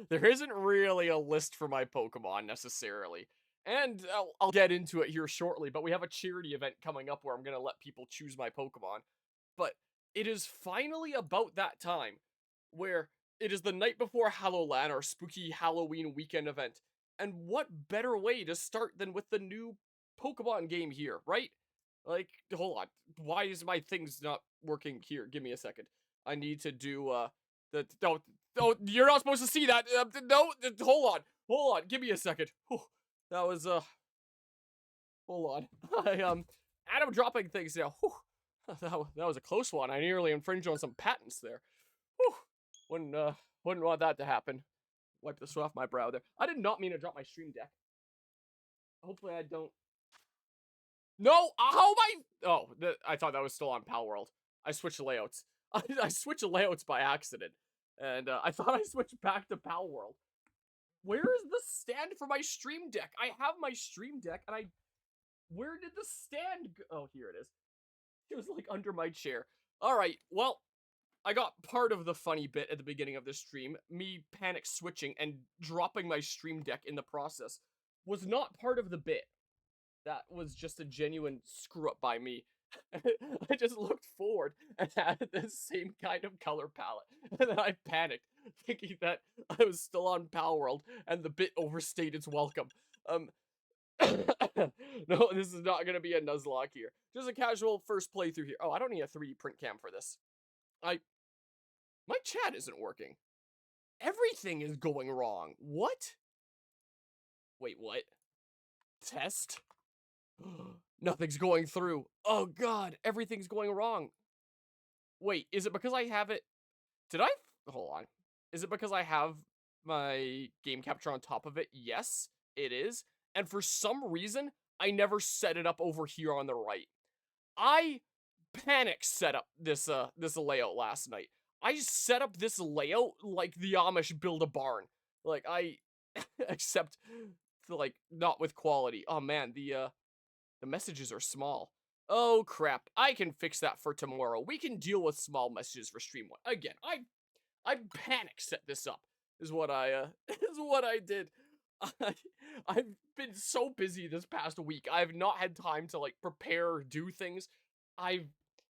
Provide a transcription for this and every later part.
There isn't really a list for my Pokemon necessarily. And I'll get into it here shortly, but we have a charity event coming up where I'm going to let people choose my Pokemon. But it is finally about that time where it is the night before Halloween, our spooky Halloween weekend event. And what better way to start than with the new Pokemon game here, right? Like, hold on. Why is my things not working here? Give me a second. I need to do no, no, you're not supposed to see that. No, hold on. Give me a second. Whew, that was hold on. Adam dropping things now. Whew, that was a close one. I nearly infringed on some patents there. Whew, wouldn't want that to happen. Wipe the sweat off my brow there. I did not mean to drop my stream deck. Hopefully I don't. No, how am I? Oh, I thought that was still on Pal World. I switched layouts. I switched layouts by accident, and I thought I switched back to Pal World. Where is the stand for my stream deck? I have my stream deck, and where did the stand go? Oh, here it is. It was like under my chair. All right, well, I got part of the funny bit at the beginning of this stream. Me panic switching and dropping my stream deck in the process was not part of the bit. That was just a genuine screw up by me. I just looked forward and had the same kind of color palette. And then I panicked, thinking that I was still on Pal World and the bit overstayed its welcome. No, this is not gonna be a Nuzlocke here. Just a casual first playthrough here. Oh, I don't need a 3D print cam for this. My chat isn't working. Everything is going wrong. What? Wait, what? Test? Nothing's going through. Oh god, everything's going wrong. Wait, is it because I have it? Did I? Hold on. Is it because I have my game capture on top of it? Yes, it is. And for some reason, I never set it up over here on the right. I panic set up this layout last night. I set up this layout like the Amish build a barn. Like except like not with quality. Oh man, the messages are small. Oh crap, I can fix that for tomorrow. We can deal with small messages for stream one. Again, I panic set this up. Is what I is what I did. I, I've been so busy this past week. I've not had time to like prepare or do things. I've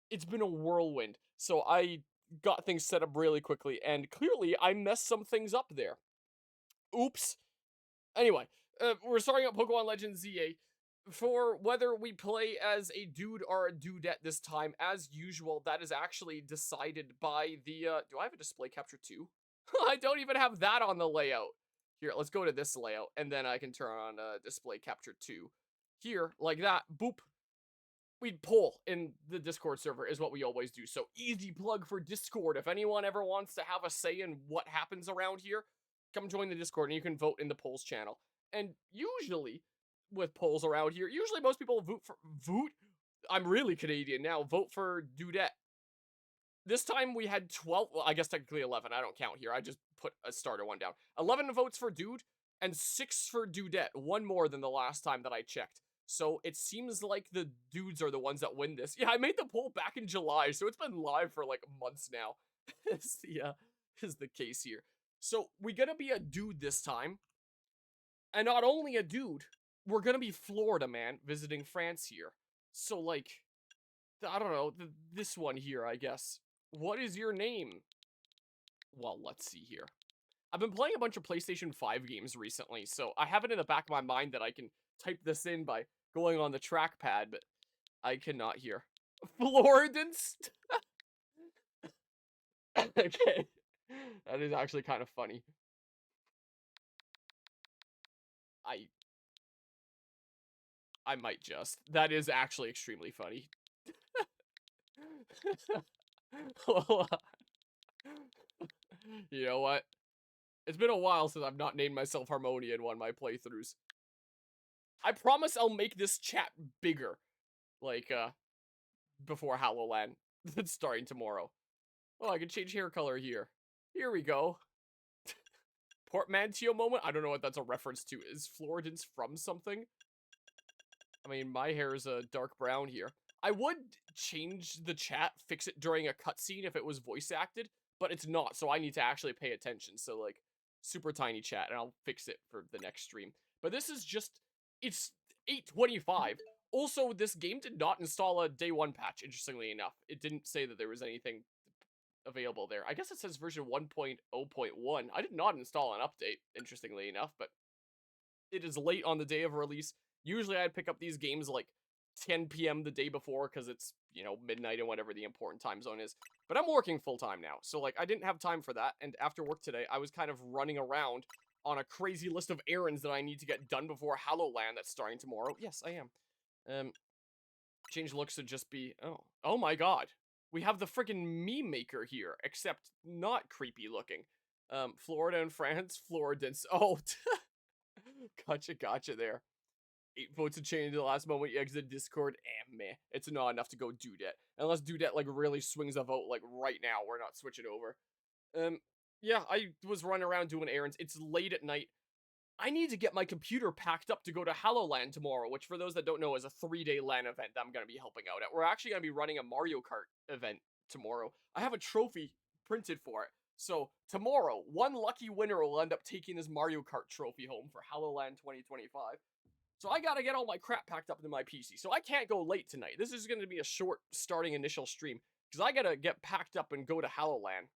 it's been a whirlwind. So I got things set up really quickly and clearly I messed some things up there. Oops. Anyway, we're starting up Pokemon Legends ZA. For whether we play as a dude or a dudette this time, as usual, that is actually decided by the, do I have a display capture too? I don't even have that on the layout. Here, let's go to this layout, and then I can turn on display capture 2. Here, like that, boop. We'd poll in the Discord server is what we always do. So easy plug for Discord. If anyone ever wants to have a say in what happens around here, come join the Discord and you can vote in the polls channel. And usually, with polls around here, usually most people vote. I'm really Canadian now. Vote for Dudette. This time we had 12. Well, I guess technically 11. I don't count here. I just put a starter one down. 11 votes for Dude and 6 for Dudette. One more than the last time that I checked. So it seems like the dudes are the ones that win this. Yeah, I made the poll back in July, so it's been live for like months now. is the case here. So we gonna be a dude this time. And not only a dude, we're gonna be Florida man visiting France here. So like, I don't know, this one here, I guess. What is your name? Well, let's see here. I've been playing a bunch of PlayStation 5 games recently, so I have it in the back of my mind that I can type this in by going on the trackpad, but I cannot hear. Floridance? Okay. That is actually kind of funny. I might just. That is actually extremely funny. You know what? It's been a while since I've not named myself Harmonia in one of my playthroughs. I promise I'll make this chat bigger. Like, before Halloween. That's starting tomorrow. Oh, I can change hair color here. Here we go. Portmanteau moment? I don't know what that's a reference to. Is Floridance from something? I mean, my hair is a dark brown here. I would change the chat, fix it during a cutscene if it was voice acted, but it's not, so I need to actually pay attention. So, like, super tiny chat, and I'll fix it for the next stream. But this is just, it's 8:25. Also, this game did not install a day 1 patch, interestingly enough. It didn't say that there was anything available there. I guess it says version 1.0.1. I did not install an update, interestingly enough, but it is late on the day of release. Usually I'd pick up these games like 10 p.m. the day before because it's, you know, midnight and whatever the important time zone is. But I'm working full time now, so like I didn't have time for that. And after work today, I was kind of running around on a crazy list of errands that I need to get done before HalloLand that's starting tomorrow. Yes, I am. Change looks to just be, oh my god. We have the friggin' meme maker here, except not creepy looking. Florida and France, Floridans. Oh, gotcha there. 8 votes to change at the last moment you exit Discord. Meh. It's not enough to go Dudette. Unless Dudette, like, really swings a vote, like, right now. We're not switching over. Yeah, I was running around doing errands. It's late at night. I need to get my computer packed up to go to HalloLand tomorrow, which, for those that don't know, is a 3-day LAN event that I'm going to be helping out at. We're actually going to be running a Mario Kart event tomorrow. I have a trophy printed for it. So, tomorrow, one lucky winner will end up taking this Mario Kart trophy home for HalloLand 2025. So I gotta get all my crap packed up into my PC. So I can't go late tonight. This is gonna be a short starting initial stream. Because I gotta get packed up and go to HalloLand.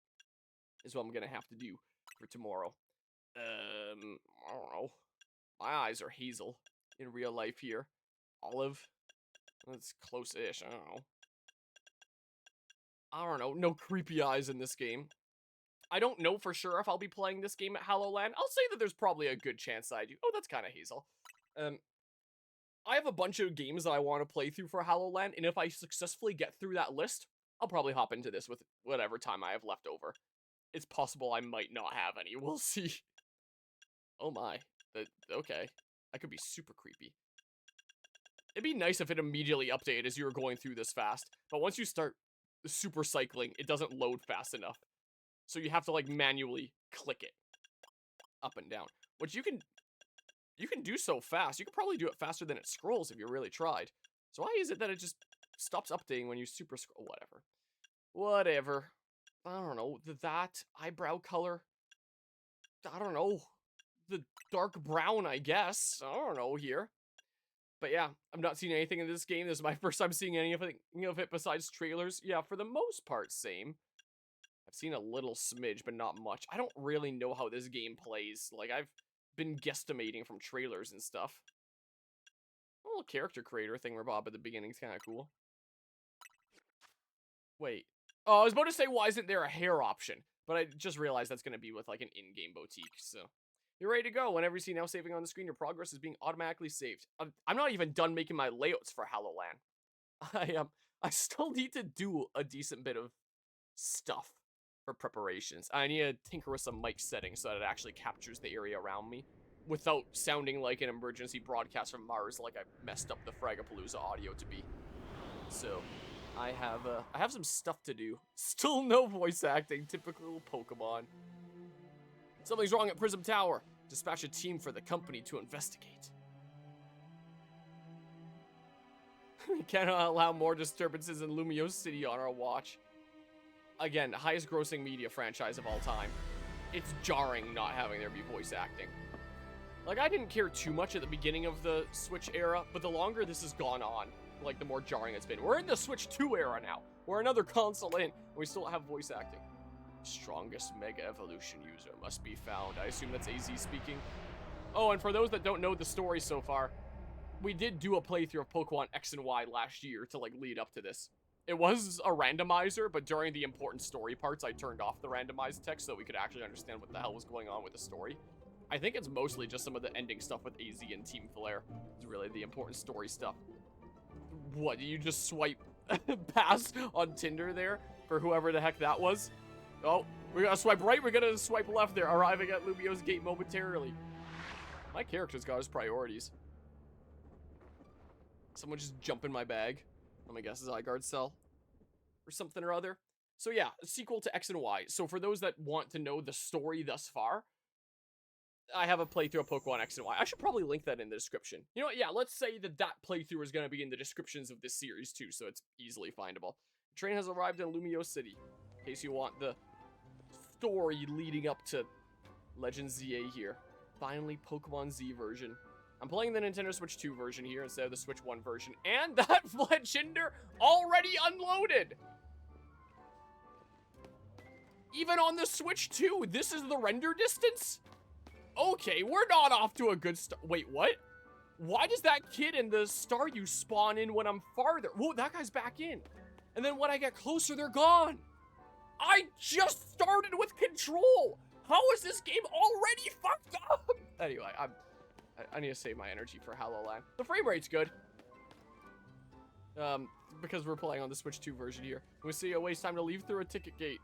Is what I'm gonna have to do for tomorrow. I don't know. My eyes are hazel in real life here. Olive. That's close-ish. I don't know. No creepy eyes in this game. I don't know for sure if I'll be playing this game at HalloLand. I'll say that there's probably a good chance that I do. Oh, that's kind of hazel. I have a bunch of games that I want to play through for HalloLand, and if I successfully get through that list, I'll probably hop into this with whatever time I have left over. It's possible I might not have any. We'll see. Oh my. Okay. That could be super creepy. It'd be nice if it immediately updated as you were going through this fast, but once you start super cycling, it doesn't load fast enough. So you have to, like, manually click it up and down, which you can do so fast. You could probably do it faster than it scrolls if you really tried. So why is it that it just stops updating when you super scroll? Whatever. I don't know. That eyebrow color. I don't know. The dark brown, I guess. I don't know here. But yeah, I'm not seeing anything in this game. This is my first time seeing anything of it besides trailers. Yeah, for the most part, same. I've seen a little smidge, but not much. I don't really know how this game plays. Like, I've been guesstimating from trailers and stuff. A little character creator thing Bob at the beginning is kind of cool. Wait. Oh, I was about to say, why isn't there a hair option? But I just realized that's going to be with, like, an in-game boutique, so. You're ready to go. Whenever you see now saving on the screen, your progress is being automatically saved. I'm not even done making my layouts for HalloLand. I still need to do a decent bit of stuff for preparations. I need to tinker with some mic settings so that it actually captures the area around me without sounding like an emergency broadcast from Mars like I messed up the Fragapalooza audio to be. So, I have some stuff to do. Still no voice acting, typical Pokemon. Something's wrong at Prism Tower. Dispatch a team for the company to investigate. We cannot allow more disturbances in Lumiose City on our watch. Again, highest grossing media franchise of all time. It's jarring not having there be voice acting. Like, I didn't care too much at the beginning of the Switch era, but the longer this has gone on, like, the more jarring it's been. We're in the Switch 2 era now. We're another console in, and we still have voice acting. Strongest Mega Evolution user must be found. I assume that's AZ speaking. Oh, and for those that don't know the story so far, we did do a playthrough of Pokemon X and Y last year to, like, lead up to this. It was a randomizer, but during the important story parts, I turned off the randomized text so that we could actually understand what the hell was going on with the story. I think it's mostly just some of the ending stuff with AZ and Team Flare. It's really the important story stuff. What, you just swipe pass on Tinder there for whoever the heck that was? Oh, we're gonna swipe right, we're gonna swipe left there, arriving at Lumiose Gate momentarily. My character's got his priorities. Someone just jump in my bag. Let me guess, is Zygarde cell? Or something or other. So yeah, a sequel to X and Y. So for those that want to know the story thus far, I have a playthrough of Pokemon X and Y. I should probably link that in the description. You know what, yeah, let's say that playthrough is going to be in the descriptions of this series too, so it's easily findable. The train has arrived in Lumiose City. In case you want the story leading up to Legend ZA here. Finally, Pokemon Z version. I'm playing the Nintendo Switch 2 version here instead of the Switch 1 version. And that Fletchinder already unloaded! Even on the Switch 2, this is the render distance? Okay, we're not off to a good start. Wait, what? Why does that kid in the Staryu spawn in when I'm farther? Whoa, that guy's back in. And then when I get closer, they're gone. I just started with control. How is this game already fucked up? Anyway, I need to save my energy for HoloLand. The frame rate's good. Because we're playing on the Switch 2 version here. We see a waste time to leave through a ticket gate.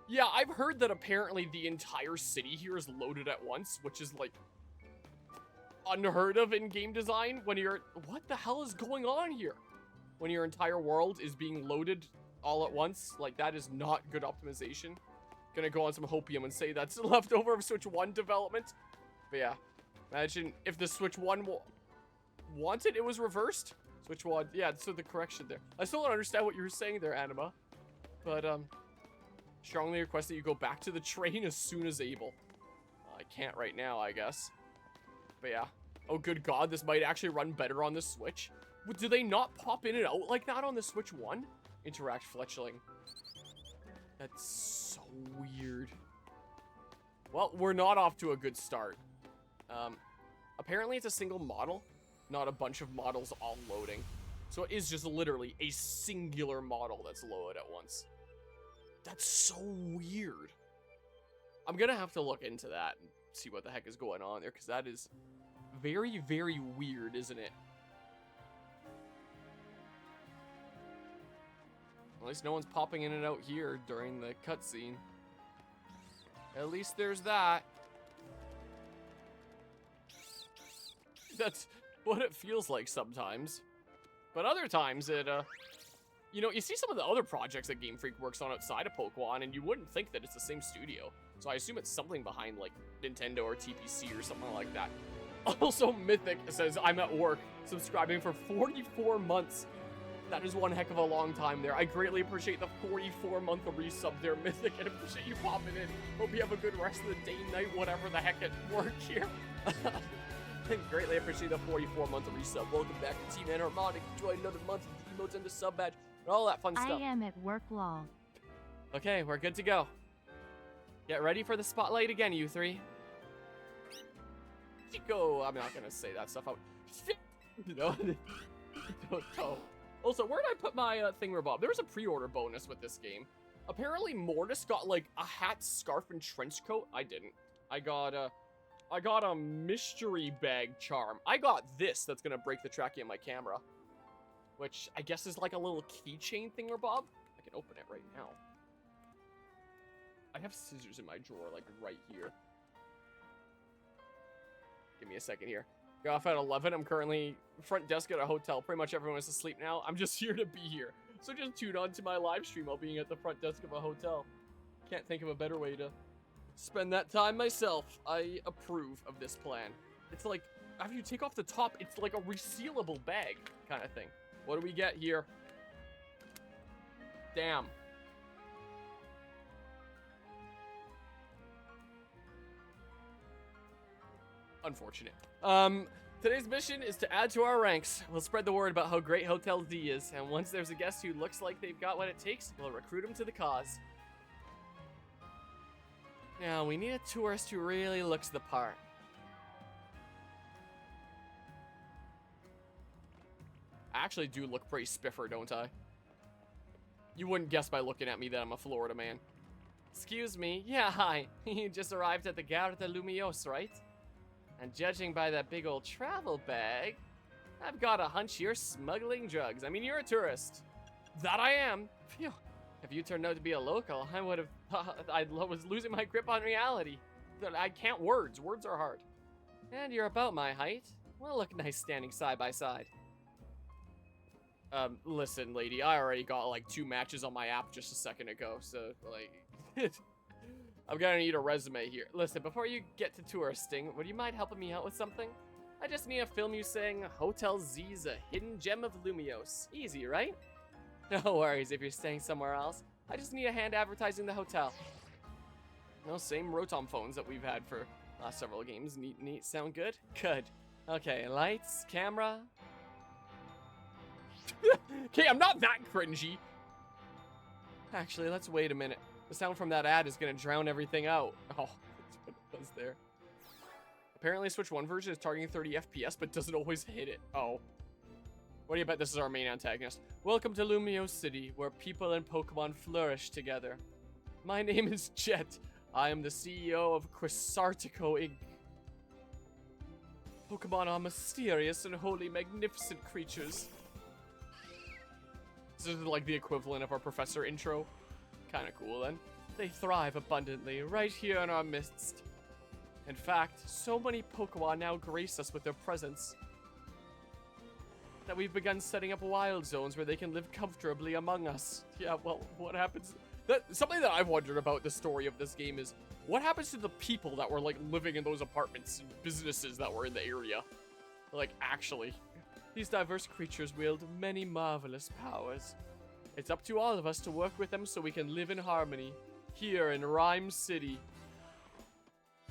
Yeah, I've heard that apparently the entire city here is loaded at once, which is like unheard of in game design when you're... What the hell is going on here? When your entire world is being loaded all at once, like that is not good optimization. Gonna go on some hopium and say that's leftover of Switch 1 development. But yeah, imagine if the Switch 1 wanted it was reversed. Switch 1, yeah, so the correction there. I still don't understand what you were saying there, Anima. But, strongly request that you go back to the train as soon as able. I can't right now, I guess. But yeah. Oh, good God, this might actually run better on the Switch. Do they not pop in and out like that on the Switch 1? Interact Fletchling. That's so weird. Well, we're not off to a good start. Apparently it's a single model, not a bunch of models all loading. So it is just literally a singular model that's loaded at once. That's so weird. I'm gonna have to look into that and see what the heck is going on there, because that is very, very weird, isn't it? At least no one's popping in and out here during the cutscene. At least there's that. That's what it feels like sometimes. But other times it, you know, you see some of the other projects that Game Freak works on outside of Pokemon, and you wouldn't think that it's the same studio. So I assume it's something behind, like, Nintendo or TPC or something like that. Also, Mythic says, I'm at work, subscribing for 44 months. That is one heck of a long time there. I greatly appreciate the 44-month resub there, Mythic, and appreciate you popping in. Hope you have a good rest of the day, night, whatever the heck at work here. Greatly appreciate the 44-month resub. Welcome back to Team Anharmonic. Enjoy another month of emotes and the sub badge and all that fun stuff. I am at work, lol. Okay, we're good to go. Get ready for the spotlight again, you three. Go. I'm not gonna say that stuff out. No. Don't. Also, where did I put my thingamabob? There was a pre-order bonus with this game. Apparently, Mortis got like a hat, scarf, and trench coat. I didn't. I got a mystery bag charm. I got this that's gonna break the tracking of my camera, which I guess is like a little keychain thingamabob. I can open it right now. I have scissors in my drawer, like right here. Give me a second here. Got off at 11. I'm currently front desk at a hotel. Pretty much everyone is asleep now. I'm just here to be here. So just tune on to my live stream while being at the front desk of a hotel. Can't think of a better way to spend that time myself. I approve of this plan. It's like, after you take off the top, it's like a resealable bag kind of thing. What do we get here? Damn. Unfortunate. Today's mission is to add to our ranks. We'll spread the word about how great Hotel Z is, and once there's a guest who looks like they've got what it takes, we'll recruit them to the cause. Now, we need a tourist who really looks the part. I actually do look pretty spiffer, don't I? You wouldn't guess by looking at me that I'm a Florida man. Excuse me. Yeah, hi. You just arrived at the Gare de Lumiose, right? And judging by that big old travel bag, I've got a hunch you're smuggling drugs. I mean, you're a tourist. That I am. Phew. If you turned out to be a local, I would have thought I was losing my grip on reality. I can't words. Words are hard. And you're about my height. We'll look nice standing side by side. Listen, lady, I already got like 2 matches on my app just a second ago, so like... I'm gonna need a resume here. Listen, before you get to touristing, would you mind helping me out with something? I just need to film you saying Hotel Z's a hidden gem of Lumiose. Easy, right? No worries if you're staying somewhere else. I just need a hand advertising the hotel. No, same Rotom phones that we've had for last several games. Neat, neat. Sound good? Good. Okay, lights, camera. Okay, I'm not that cringy. Actually, let's wait a minute. The sound from that ad is gonna drown everything out. Oh, that's what it was there. Apparently, Switch 1 version is targeting 30 FPS, but doesn't always hit it. Oh. What do you bet this is our main antagonist? Welcome to Lumiose City, where people and Pokemon flourish together. My name is Jet. I am the CEO of Quasartico Inc. Pokemon are mysterious and wholly magnificent creatures. This is like the equivalent of our professor intro. Kinda cool then. They thrive abundantly right here in our midst. In fact, so many Pokemon now grace us with their presence that we've begun setting up wild zones where they can live comfortably among us. Yeah, well, what happens? Something that I've wondered about the story of this game is, what happens to the people that were, like, living in those apartments and businesses that were in the area? Like, actually. These diverse creatures wield many marvelous powers. It's up to all of us to work with them so we can live in harmony, here in Rhyme City.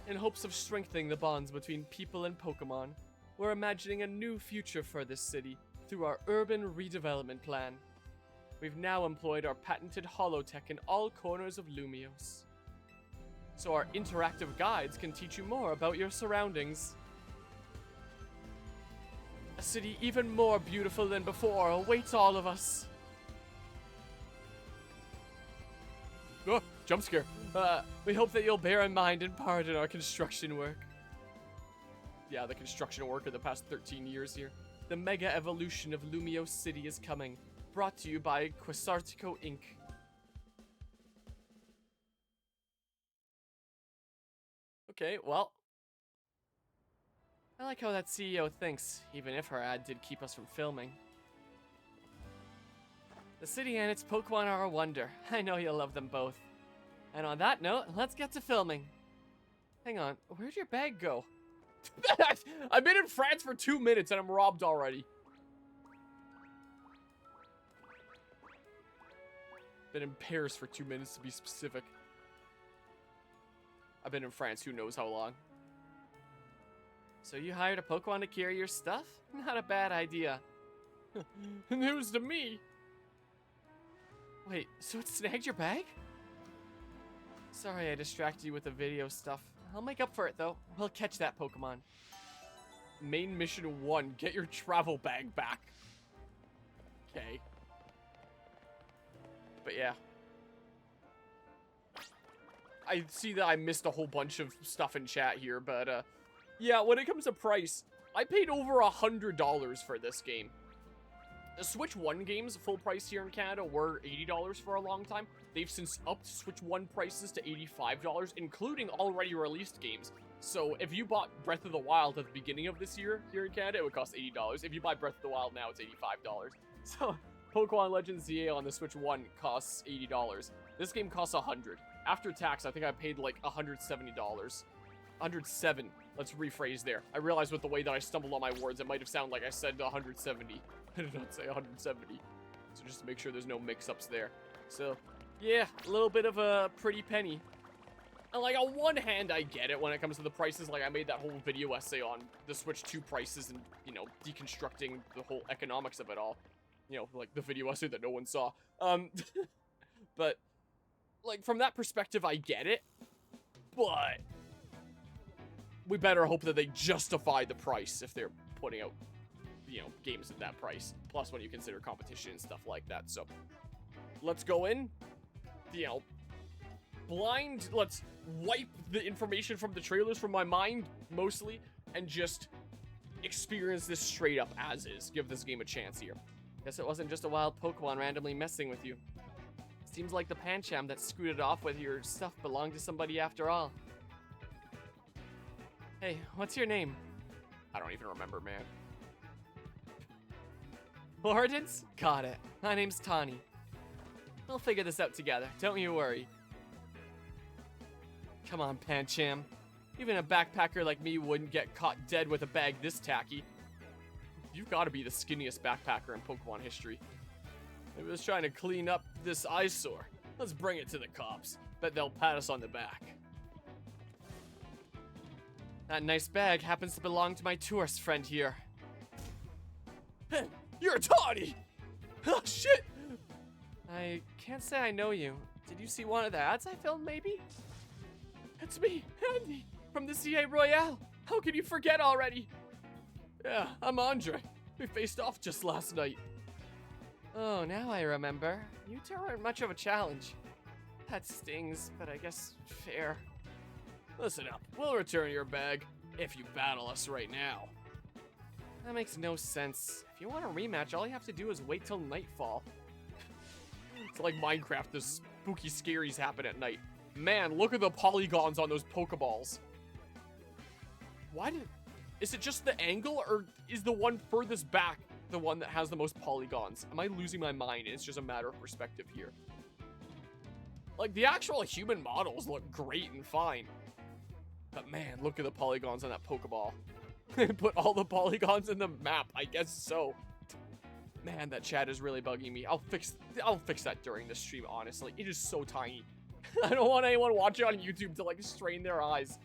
In hopes of strengthening the bonds between people and Pokemon, we're imagining a new future for this city through our urban redevelopment plan. We've now employed our patented holotech in all corners of Lumiose, so our interactive guides can teach you more about your surroundings. A city even more beautiful than before awaits all of us. Oh, jump scare. We hope that you'll bear in mind and pardon our construction work. Yeah, the construction work of the past 13 years here. The mega evolution of Lumiose City is coming. Brought to you by Quasartico Inc. Okay, well. I like how that CEO thinks, even if her ad did keep us from filming. The city and its Pokemon are a wonder. I know you'll love them both. And on that note, let's get to filming. Hang on, where'd your bag go? I've been in France for 2 minutes and I'm robbed already. Been in Paris for 2 minutes to be specific. I've been in France who knows how long. So you hired a Pokemon to carry your stuff? Not a bad idea. News to me. Wait, so it snagged your bag? Sorry I distracted you with the video stuff. I'll make up for it though. We'll catch that Pokemon. Main mission 1, get your travel bag back. Okay. But yeah. I see that I missed a whole bunch of stuff in chat here, but yeah, when it comes to price, I paid over $100 for this game. The Switch 1 games, full price here in Canada, were $80 for a long time. They've since upped Switch 1 prices to $85, including already released games. So if you bought Breath of the Wild at the beginning of this year here in Canada, it would cost $80. If you buy Breath of the Wild now, it's $85. So Pokemon Legends ZA on the Switch 1 costs $80. This game costs $100. After tax, I think I paid like $170. 107. Let's rephrase there. I realized with the way that I stumbled on my words, it might have sounded like I said 170. I did not say 170. So just to make sure there's no mix-ups there. So, yeah, a little bit of a pretty penny. And like, on one hand, I get it when it comes to the prices. Like, I made that whole video essay on the Switch 2 prices and, you know, deconstructing the whole economics of it all. You know, like the video essay that no one saw. But, like, from that perspective, I get it. But we better hope that they justify the price if they're putting out, you know, games at that price. Plus when you consider competition and stuff like that. So let's go in, you know, blind. Let's wipe the information from the trailers from my mind mostly and just experience this straight up as is. Give this game a chance here. Guess it wasn't just a wild Pokemon randomly messing with you. Seems like the Pancham that scooted off with your stuff belonged to somebody after all. Hey, what's your name? I don't even remember, man. Ordnance? Got it. My name's Tawny. We'll figure this out together, don't you worry. Come on, Pancham. Even a backpacker like me wouldn't get caught dead with a bag this tacky. You've got to be the skinniest backpacker in Pokemon history. Maybe was trying to clean up this eyesore. Let's bring it to the cops. Bet they'll pat us on the back. That nice bag happens to belong to my tourist friend here. Hey, you're Tawny! Oh, shit! I can't say I know you. Did you see one of the ads I filmed, maybe? It's me, Andy, from the CA Royale. How can you forget already? Yeah, I'm Andre. We faced off just last night. Oh, now I remember. You two aren't much of a challenge. That stings, but I guess fair. Listen up, we'll return your bag if you battle us right now. That makes no sense. If you want a rematch, all you have to do is wait till nightfall. It's like Minecraft, the spooky scaries happen at night. Man, look at the polygons on those Pokeballs. Is it just the angle, or is the one furthest back the one that has the most polygons? Am I losing my mind? It's just a matter of perspective here. Like, the actual human models look great and fine. But man, look at the polygons on that Pokeball. Put all the polygons in the map, I guess so. Man, that chat is really bugging me. I'll fix that during the stream, honestly. It is so tiny. I don't want anyone watching on YouTube to, like, strain their eyes.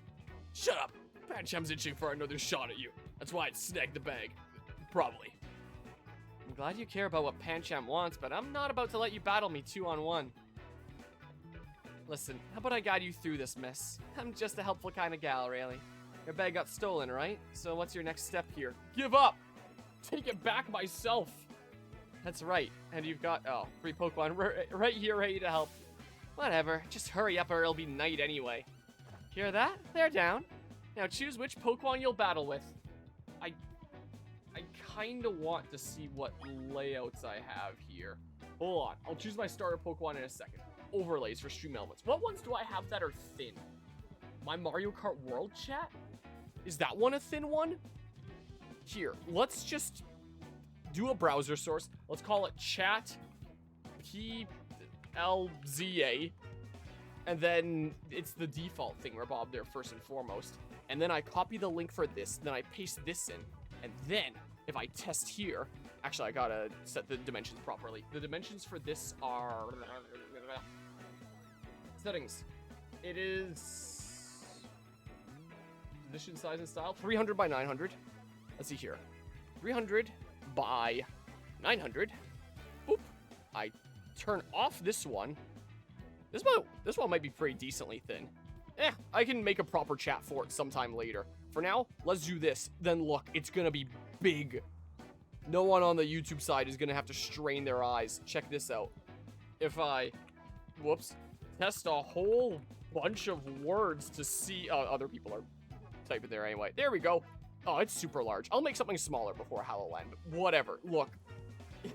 Shut up. Pancham's itching for another shot at you. That's why it snagged the bag. Probably. I'm glad you care about what Pancham wants, but I'm not about to let you battle me 2-on-1. Listen, how about I guide you through this, miss? I'm just a helpful kind of gal, really. Your bag got stolen, right? So what's your next step here? Give up! Take it back myself! That's right. And you've got, oh, 3 Pokemon right here ready to help. Whatever, just hurry up or it'll be night anyway. Hear that? They're down. Now choose which Pokemon you'll battle with. I kinda want to see what layouts I have here. Hold on, I'll choose my starter Pokemon in a second. Overlays for stream elements. What ones do I have that are thin? My Mario Kart World chat? Is that one a thin one? Here, let's just do a browser source. Let's call it chat PLZA. And then it's the default thing, Bob there first and foremost. And then I copy the link for this, then I paste this in. And then, if I test here, actually I gotta set the dimensions properly. The dimensions for this are... Settings. It is... Position, size, and style. 300 by 900. Let's see here. 300 by 900. Boop. I turn off this one. This one might be pretty decently thin. I can make a proper chat for it sometime later. For now, let's do this. Then look, it's gonna be big. No one on the YouTube side is gonna have to strain their eyes. Check this out. If I, whoops, test a whole bunch of words to see, other people are typing there anyway. There we go. Oh, it's super large. I'll make something smaller before HoloLens, but whatever. Look,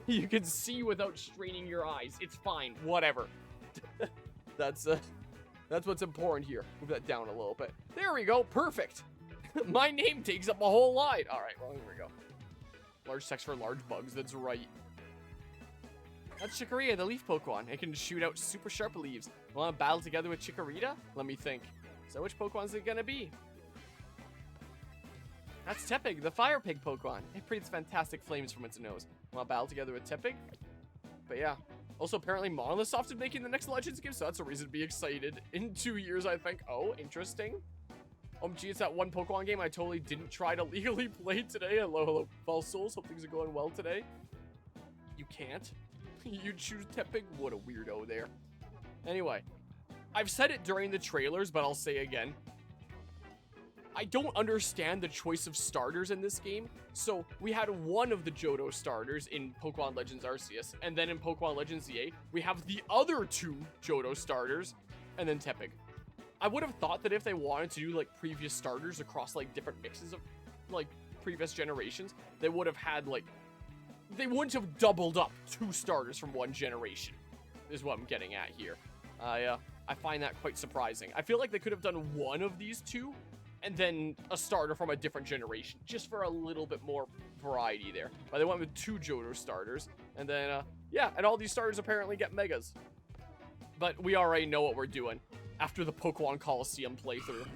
you can see without straining your eyes. It's fine, whatever. That's what's important here. Move that down a little bit. There we go, perfect. My name takes up a whole line. All right, well, here we go. Large text for large bugs, that's right. That's Chikorita, the leaf Pokemon. It can shoot out super sharp leaves. Want to battle together with Chikorita? Let me think. So which Pokemon is it gonna be? That's Tepig, the fire pig Pokemon. It breathes fantastic flames from its nose. Want to battle together with Tepig? But yeah. Also, apparently Monolithsoft is making the next Legends game, so that's a reason to be excited. In 2 years, I think. Oh, interesting. Gee, it's that one Pokemon game I totally didn't try to legally play today. Hello, False Souls. Hope things are going well today. You can't. You choose Tepig? What a weirdo there. Anyway, I've said it during the trailers, but I'll say again. I don't understand the choice of starters in this game. So, we had one of the Johto starters in Pokemon Legends Arceus, and then in Pokemon Legends ZA, we have the other 2 Johto starters, and then Tepig. I would have thought that if they wanted to do, like, previous starters across, like, different mixes of, like, previous generations, they would have had, like, they wouldn't have doubled up 2 starters from one generation, is what I'm getting at here. I find that quite surprising. I feel like they could have done one of these 2, and then a starter from a different generation, just for a little bit more variety there. But they went with 2 Johto starters, and then, yeah, and all these starters apparently get Megas. But we already know what we're doing after the Pokemon Coliseum playthrough.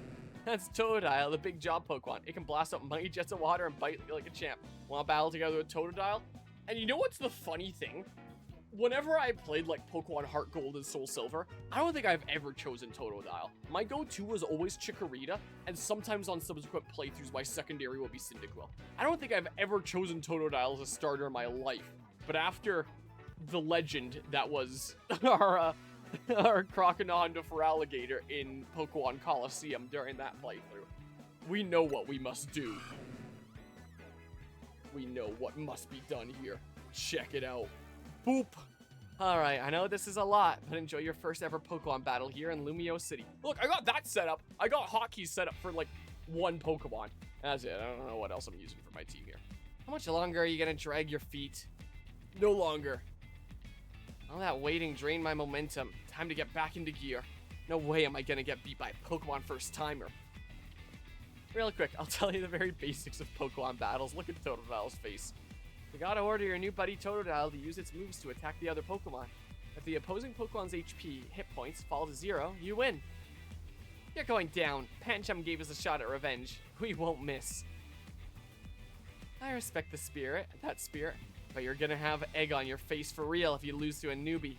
That's Totodile, the big job Pokemon. It can blast up mighty jets of water and bite like a champ. Want to battle together with Totodile? And you know what's the funny thing? whenever I played like Pokemon Heart Gold and Soul Silver, I don't think I've ever chosen Totodile. My go-to was always Chikorita, and sometimes on subsequent playthroughs, my secondary will be Cyndaquil. I don't think I've ever chosen Totodile as a starter in my life, but after the legend that was our Croconaw for Alligator in Pokemon Coliseum during that playthrough, we know what we must do. We know what must be done here. Check it out. Boop. Alright, I know this is a lot, but enjoy your first ever Pokemon battle here in Lumiose City. Look, I got that set up. I got hotkeys set up for like one Pokemon. That's it. I don't know what else I'm using for my team here. How much longer are you gonna drag your feet? No longer. All that waiting drained my momentum. Time to get back into gear. No way am I gonna get beat by a Pokemon first timer. Real quick, I'll tell you the very basics of Pokemon battles. Look at Totodile's face. You gotta order your new buddy Totodile to use its moves to attack the other Pokemon. If the opposing Pokemon's HP hit points fall to 0, you win. You're going down. Pancham gave us a shot at revenge. We won't miss. I respect that spirit, but you're gonna have egg on your face for real if you lose to a newbie.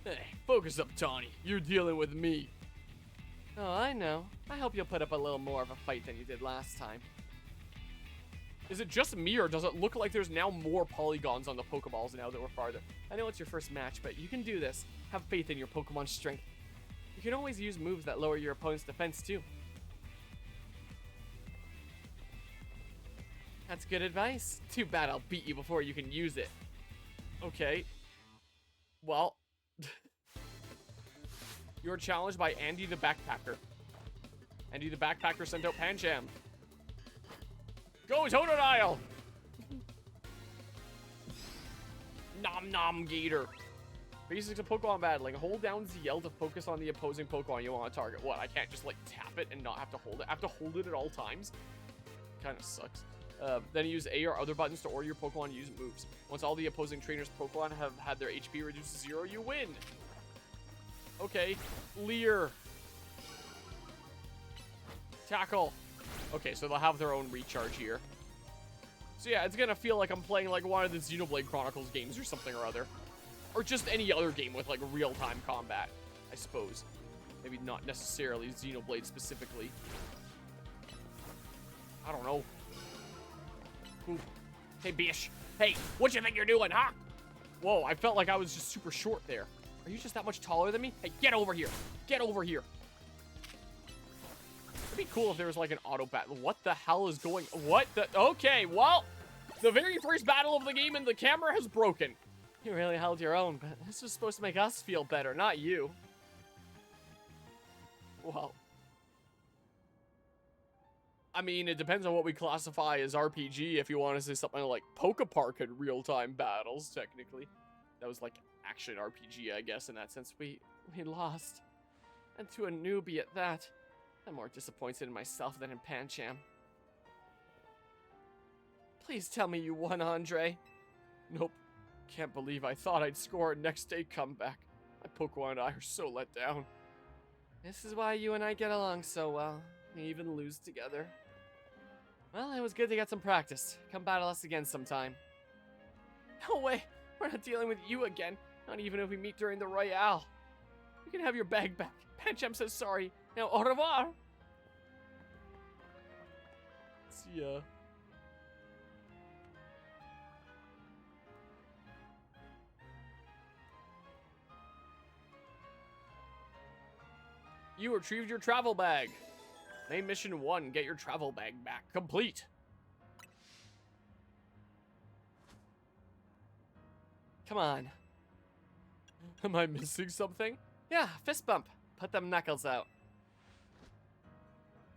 Hey, focus up, Tawny. You're dealing with me. Oh, I know. I hope you'll put up a little more of a fight than you did last time. Is it just me, or does it look like there's now more polygons on the Pokeballs now that we're farther? I know it's your first match, but you can do this. Have faith in your Pokemon's strength. You can always use moves that lower your opponent's defense, too. That's good advice. Too bad I'll beat you before you can use it. Okay. Well. You're challenged by Andy the Backpacker. Andy the Backpacker sent out Pancham. Go, Totodile! Nom nom gator. Basics of Pokemon battling. Hold down ZL to focus on the opposing Pokemon you want to target. What, I can't just like tap it and not have to hold it? I have to hold it at all times? Kind of sucks. Then use A or other buttons to order your Pokemon to use moves. Once all the opposing trainers' Pokemon have had their HP reduced to 0, you win. Okay, Leer. Tackle. Okay, so they'll have their own recharge here. So yeah, it's gonna feel like I'm playing like one of the Xenoblade Chronicles games or something or other. Or just any other game with like real-time combat, I suppose. Maybe not necessarily Xenoblade specifically. I don't know. Ooh. Hey, bish. Hey, what you think you're doing, huh? Whoa, I felt like I was just super short there. Are you just that much taller than me? Hey, get over here. Get over here. It'd be cool if there was like an auto battle. What the hell is going... What the... Okay, well, the very first battle of the game and the camera has broken. You really held your own, but this was supposed to make us feel better, not you. Well... I mean, it depends on what we classify as RPG. If you want to say something like Pokepark had real-time battles, technically. That was like action RPG, I guess, in that sense. We lost. And to a newbie at that. I'm more disappointed in myself than in Pancham. Please tell me you won, Andre. Nope. Can't believe I thought I'd score a next day comeback. My Pokemon and I are so let down. This is why you and I get along so well. We even lose together. Well, it was good to get some practice. Come battle us again sometime. No way! We're not dealing with you again. Not even if we meet during the Royale. You can have your bag back. Pancham says sorry. Now, au revoir! See ya. You retrieved your travel bag. Main mission 1, get your travel bag back. Complete. Come on. Am I missing something? Yeah, fist bump. Put them knuckles out.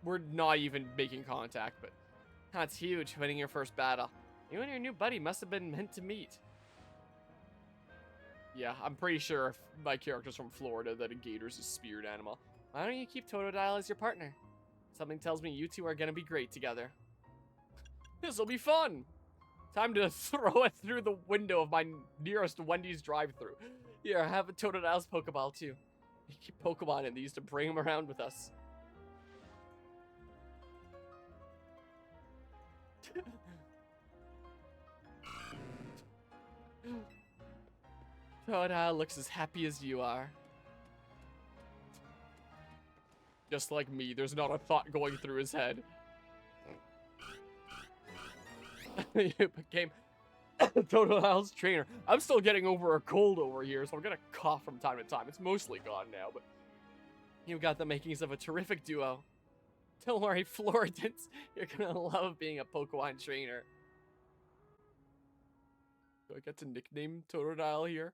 We're not even making contact, but that's huge, winning your first battle. You and your new buddy must have been meant to meet. Yeah, I'm pretty sure if my character's from Florida that a gator's a spirit animal. Why don't you keep Totodile as your partner? Something tells me you two are gonna be great together. This'll be fun! Time to throw it through the window of my nearest Wendy's drive-thru. Here, I have a Totodile's Pokeball too. You keep Pokemon in these to bring them around with us. Totodile looks as happy as you are. Just like me, there's not a thought going through his head. You became Totodile's trainer. I'm still getting over a cold over here, so I'm gonna cough from time to time. It's mostly gone now, but you've got the makings of a terrific duo. Don't worry, Floridance. You're gonna love being a Pokemon trainer. Do I get to nickname Totodile here?